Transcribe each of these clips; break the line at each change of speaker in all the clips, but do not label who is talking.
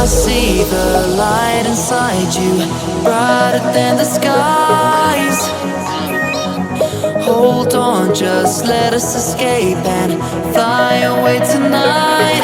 I see the light inside you, brighter than the skies. Hold on, just let us escape and fly away tonight.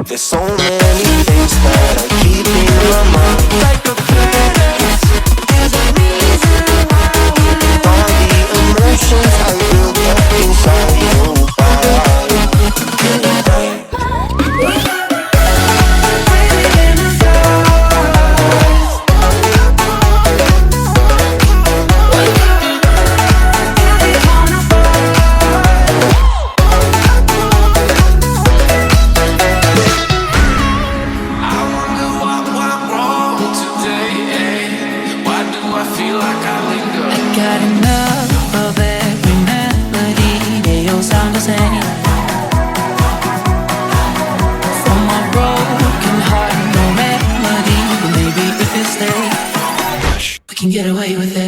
There's so many things that I keep in my mind, like a past. There's a reason why all the emotions I built up inside your body.
Got enough of every melody, they all sound the same. From my broken heart, no melody, but maybe if you stay, we can get away with it.